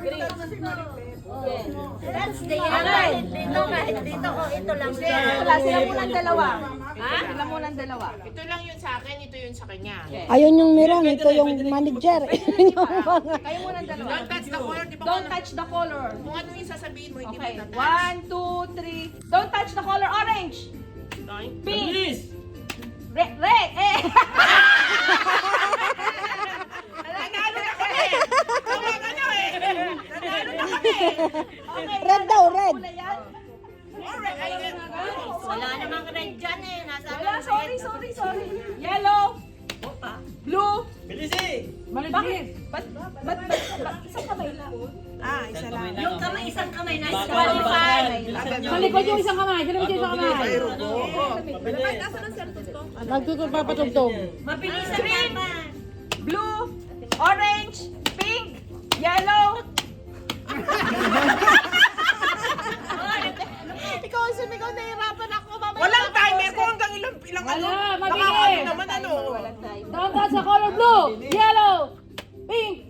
green. That's the yellow. Dito kahit dito ko ito lang. Sila munang dalawa. Ha? Sila munang dalawa. Ito lang yun sa akin, ito yun sa kanya. Ayun yung meron, ito yung manager. Ayun yung mga... Kayo munang dalawa. Don't touch the color, di ba? Don't touch the color. Kung ano yung sasabihin mo, hindi Okay. mo tatouch. 1, 2, 3. Don't touch the color orange. Pink. Red. Nanalo na kami! Tawag ano eh! Nanalo na kami! Okay. Red daw, red. Kulay yan? Alright, ayun. Wala namang red dyan eh. Nasa Wala, sorry. Yellow. Blue. Bakit? Ba't isang kamay lang? yung kamay, isang kamay na disqualified. Sa likod yung isang kamay. Sa likod yung isang kamay. Nagtutupapatugtog. Mabilis ang laban. Blue, orange, pink, yellow. Ikaw ang sumigaw, nahihirapan ako. Walang timer ko hanggang ilang ano. Wala, Baka mabilis. ano naman ano. Don't touch the color blue, yellow, pink,